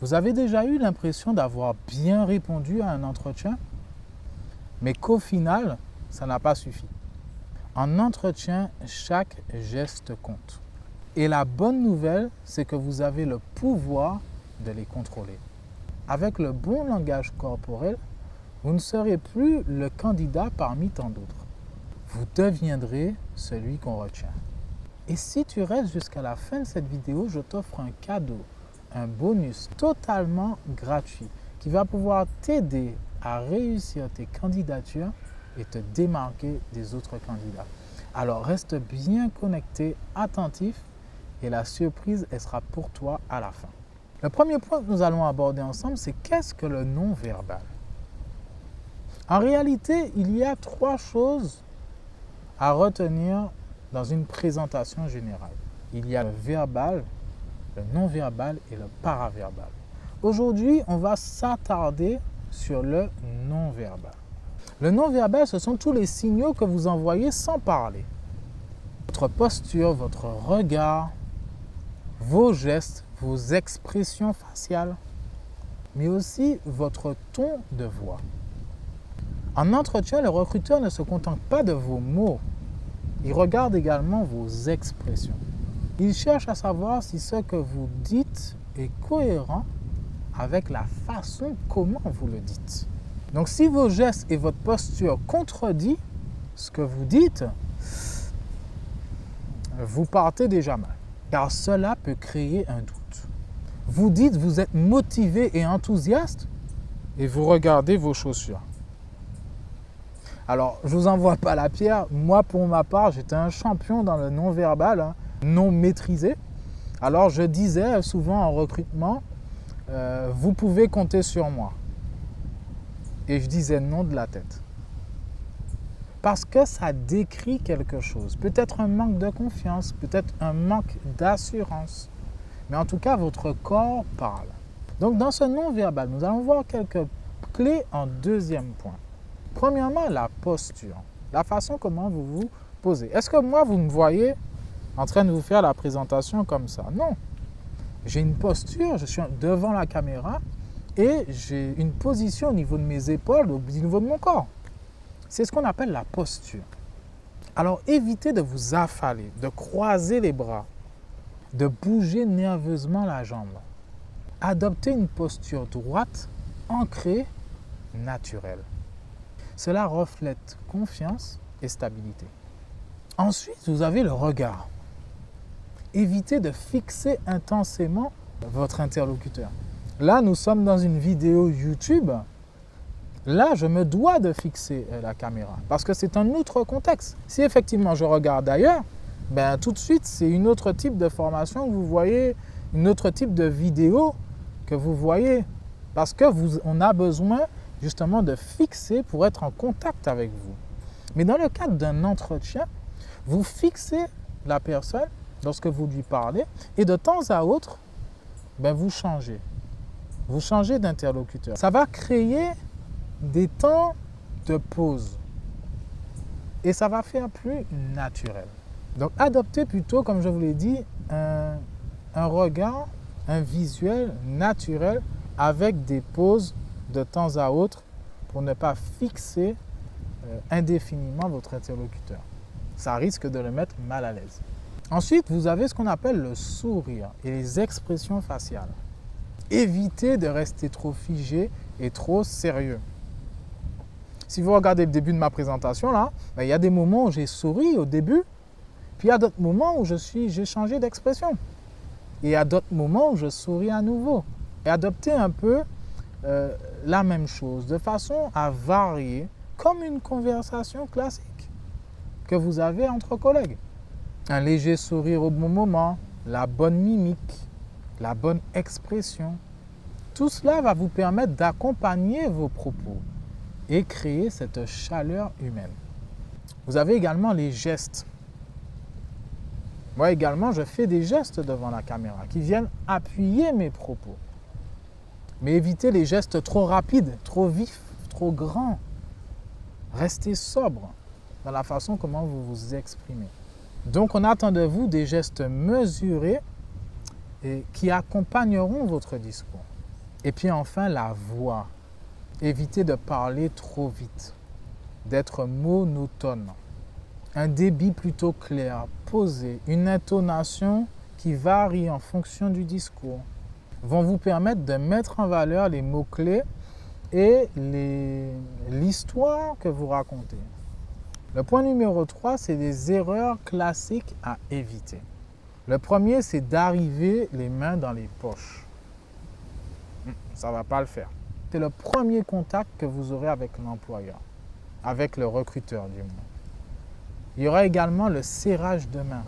Vous avez déjà eu l'impression d'avoir bien répondu à un entretien, mais qu'au final, ça n'a pas suffi. En entretien, chaque geste compte. Et la bonne nouvelle, c'est que vous avez le pouvoir de les contrôler. Avec le bon langage corporel, vous ne serez plus le candidat parmi tant d'autres. Vous deviendrez celui qu'on retient. Et si tu restes jusqu'à la fin de cette vidéo, je t'offre un cadeau, un bonus totalement gratuit qui va pouvoir t'aider à réussir tes candidatures et te démarquer des autres candidats. Alors reste bien connecté, attentif et la surprise, elle sera pour toi à la fin. Le premier point que nous allons aborder ensemble, c'est qu'est-ce que le non-verbal? En réalité, il y a 3 choses à retenir dans une présentation générale. Il y a le verbal, le non-verbal et le paraverbal. Aujourd'hui, on va s'attarder sur le non-verbal. Le non-verbal, ce sont tous les signaux que vous envoyez sans parler. Votre posture, votre regard, vos gestes, vos expressions faciales, mais aussi votre ton de voix. En entretien, le recruteur ne se contente pas de vos mots. Il regarde également vos expressions. Il cherche à savoir si ce que vous dites est cohérent avec la façon comment vous le dites. Donc, si vos gestes et votre posture contredisent ce que vous dites, vous partez déjà mal, car cela peut créer un doute. Vous dites, vous êtes motivé et enthousiaste, et vous regardez vos chaussures. Alors, je ne vous envoie pas la pierre. Moi, pour ma part, j'étais un champion dans le non-verbal, non maîtrisé. Alors, je disais souvent en recrutement, vous pouvez compter sur moi. Et je disais non de la tête. Parce que ça décrit quelque chose. Peut-être un manque de confiance, peut-être un manque d'assurance. Mais en tout cas, votre corps parle. Donc, dans ce non-verbal, nous allons voir quelques clés en deuxième point. Premièrement, la posture. La façon comment vous vous posez. Est-ce que moi, vous me voyez en train de vous faire la présentation comme ça? Non. J'ai une posture, je suis devant la caméra et j'ai une position au niveau de mes épaules, au niveau de mon corps. C'est ce qu'on appelle la posture. Alors, évitez de vous affaler, de croiser les bras, de bouger nerveusement la jambe. Adoptez une posture droite, ancrée, naturelle. Cela reflète confiance et stabilité. Ensuite, vous avez le regard. Évitez de fixer intensément votre interlocuteur. Là, nous sommes dans une vidéo YouTube. Là, je me dois de fixer la caméra parce que c'est un autre contexte. Si effectivement je regarde ailleurs, tout de suite, c'est un autre type de formation que vous voyez, un autre type de vidéo que vous voyez parce qu'on a besoin justement de fixer pour être en contact avec vous. Mais dans le cadre d'un entretien, vous fixez la personne lorsque vous lui parlez et de temps à autre, vous changez. Vous changez d'interlocuteur. Ça va créer des temps de pause et ça va faire plus naturel. Donc, adoptez plutôt, comme je vous l'ai dit, un regard, un visuel naturel avec des pauses de temps à autre pour ne pas fixer indéfiniment votre interlocuteur. Ça risque de le mettre mal à l'aise. Ensuite, vous avez ce qu'on appelle le sourire et les expressions faciales. Évitez de rester trop figé et trop sérieux. Si vous regardez le début de ma présentation, là, il y a des moments où j'ai souri au début, puis il y a d'autres moments où j'ai changé d'expression. Et il y a d'autres moments où je souris à nouveau. Et adoptez un peu la même chose, de façon à varier, comme une conversation classique que vous avez entre collègues. Un léger sourire au bon moment, la bonne mimique, la bonne expression. Tout cela va vous permettre d'accompagner vos propos et créer cette chaleur humaine. Vous avez également les gestes. Moi également, je fais des gestes devant la caméra qui viennent appuyer mes propos. Mais évitez les gestes trop rapides, trop vifs, trop grands. Restez sobre dans la façon comment vous vous exprimez. Donc, on attend de vous des gestes mesurés et qui accompagneront votre discours. Et puis enfin, la voix. Évitez de parler trop vite, d'être monotone. Un débit plutôt clair, posé, une intonation qui varie en fonction du discours vont vous permettre de mettre en valeur les mots-clés et l'histoire que vous racontez. Le point numéro 3, c'est des erreurs classiques à éviter. Le premier, c'est d'arriver les mains dans les poches. Ça ne va pas le faire. C'est le premier contact que vous aurez avec l'employeur, avec le recruteur du moins. Il y aura également le serrage de main.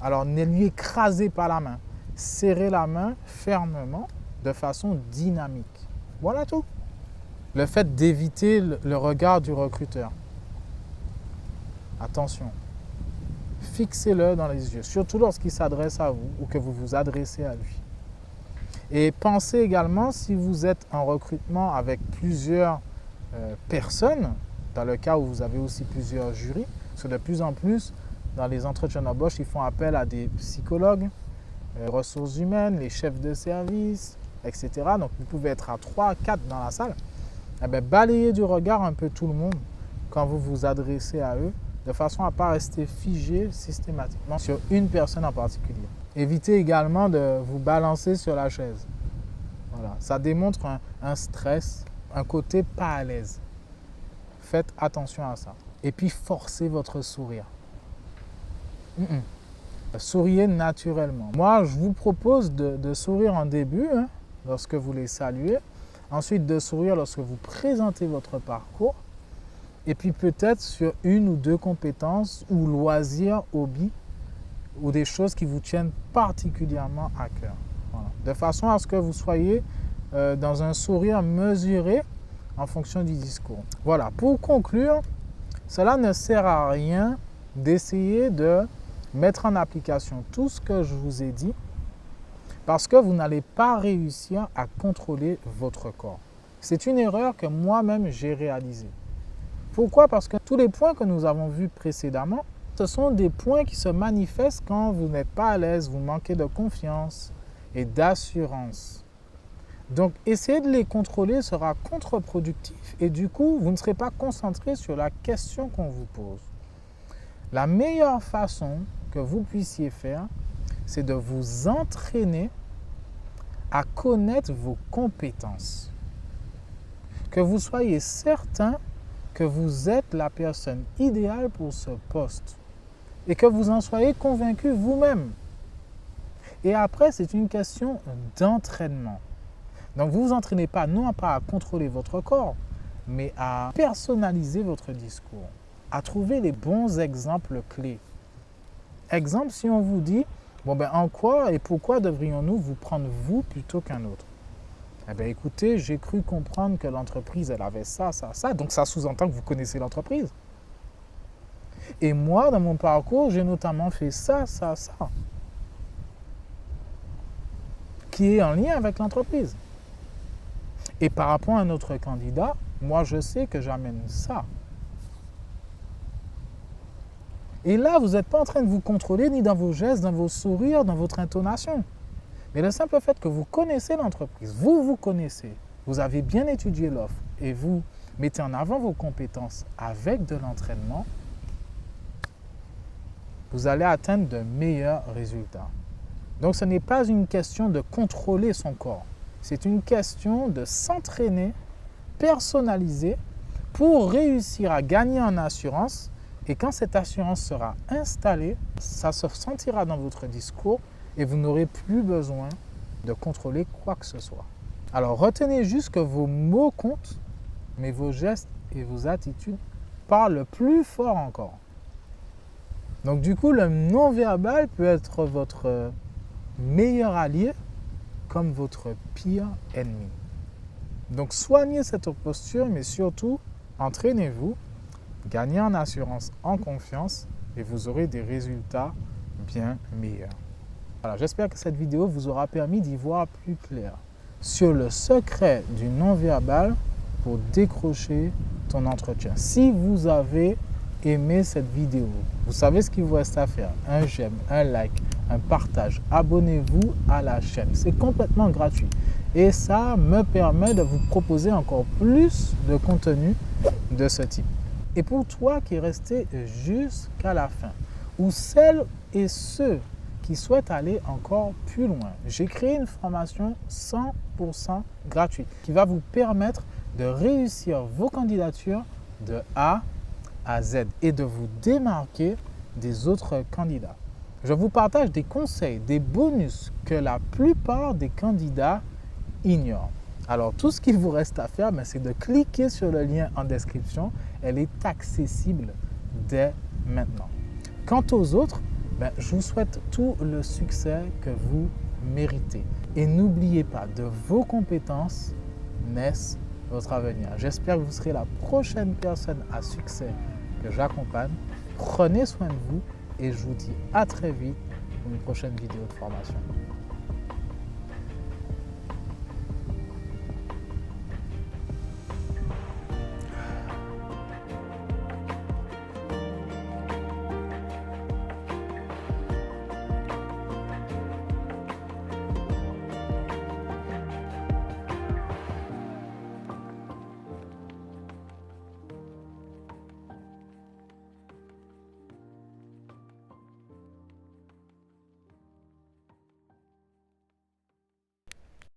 Alors, ne lui écrasez pas la main. Serrez la main fermement, de façon dynamique. Voilà tout. Le fait d'éviter le regard du recruteur. Attention. Fixez-le dans les yeux, surtout lorsqu'il s'adresse à vous ou que vous vous adressez à lui. Et pensez également, si vous êtes en recrutement avec plusieurs personnes, dans le cas où vous avez aussi plusieurs jurys, parce que de plus en plus, dans les entretiens d'embauche, ils font appel à des psychologues, ressources humaines, les chefs de service, etc. Donc, vous pouvez être à 3, 4 dans la salle. Eh bien, balayez du regard un peu tout le monde quand vous vous adressez à eux, de façon à ne pas rester figé systématiquement sur une personne en particulier. Évitez également de vous balancer sur la chaise. Voilà. Ça démontre un stress, un côté pas à l'aise. Faites attention à ça. Et puis, forcez votre sourire. Souriez naturellement. Moi, je vous propose de sourire en début, lorsque vous les saluez. Ensuite, de sourire lorsque vous présentez votre parcours. Et puis peut-être sur une ou deux compétences ou loisirs, hobbies, ou des choses qui vous tiennent particulièrement à cœur. Voilà. De façon à ce que vous soyez dans un sourire mesuré en fonction du discours. Voilà, pour conclure, cela ne sert à rien d'essayer de mettre en application tout ce que je vous ai dit parce que vous n'allez pas réussir à contrôler votre corps. C'est une erreur que moi-même j'ai réalisée. Pourquoi? Parce que tous les points que nous avons vus précédemment, ce sont des points qui se manifestent quand vous n'êtes pas à l'aise, vous manquez de confiance et d'assurance. Donc, essayer de les contrôler sera contre-productif et du coup, vous ne serez pas concentré sur la question qu'on vous pose. La meilleure façon que vous puissiez faire, c'est de vous entraîner à connaître vos compétences. Que vous soyez certain que vous êtes la personne idéale pour ce poste et que vous en soyez convaincu vous-même. Et après, c'est une question d'entraînement. Donc, vous ne vous entraînez pas, non pas à contrôler votre corps, mais à personnaliser votre discours, à trouver les bons exemples clés. Exemple, si on vous dit, en quoi et pourquoi devrions-nous vous prendre vous plutôt qu'un autre? Eh bien, écoutez, j'ai cru comprendre que l'entreprise, elle avait ça, ça, ça. Donc, ça sous-entend que vous connaissez l'entreprise. Et moi, dans mon parcours, j'ai notamment fait ça, ça, ça. Qui est en lien avec l'entreprise. Et par rapport à un autre candidat, moi, je sais que j'amène ça. Et là, vous n'êtes pas en train de vous contrôler ni dans vos gestes, dans vos sourires, dans votre intonation. Mais le simple fait que vous connaissez l'entreprise, vous connaissez, vous avez bien étudié l'offre et vous mettez en avant vos compétences avec de l'entraînement, vous allez atteindre de meilleurs résultats. Donc, ce n'est pas une question de contrôler son corps. C'est une question de s'entraîner, personnaliser pour réussir à gagner en assurance. Et quand cette assurance sera installée, ça se sentira dans votre discours et vous n'aurez plus besoin de contrôler quoi que ce soit. Alors, retenez juste que vos mots comptent, mais vos gestes et vos attitudes parlent plus fort encore. Donc, du coup, le non-verbal peut être votre meilleur allié comme votre pire ennemi. Donc, soignez cette posture, mais surtout, entraînez-vous, gagnez en assurance, en confiance et vous aurez des résultats bien meilleurs. Voilà, j'espère que cette vidéo vous aura permis d'y voir plus clair sur le secret du non-verbal pour décrocher ton entretien. Si vous avez aimé cette vidéo, vous savez ce qu'il vous reste à faire. Un j'aime, un like, un partage. Abonnez-vous à la chaîne. C'est complètement gratuit. Et ça me permet de vous proposer encore plus de contenu de ce type. Et pour toi qui es resté jusqu'à la fin, ou celles et ceux qui souhaitent aller encore plus loin, j'ai créé une formation 100% gratuite qui va vous permettre de réussir vos candidatures de A à Z et de vous démarquer des autres candidats. Je vous partage des conseils, des bonus que la plupart des candidats ignorent. Alors, tout ce qu'il vous reste à faire, c'est de cliquer sur le lien en description. Elle est accessible dès maintenant. Quant aux autres, je vous souhaite tout le succès que vous méritez. Et n'oubliez pas, de vos compétences naissent votre avenir. J'espère que vous serez la prochaine personne à succès que j'accompagne. Prenez soin de vous et je vous dis à très vite pour une prochaine vidéo de formation.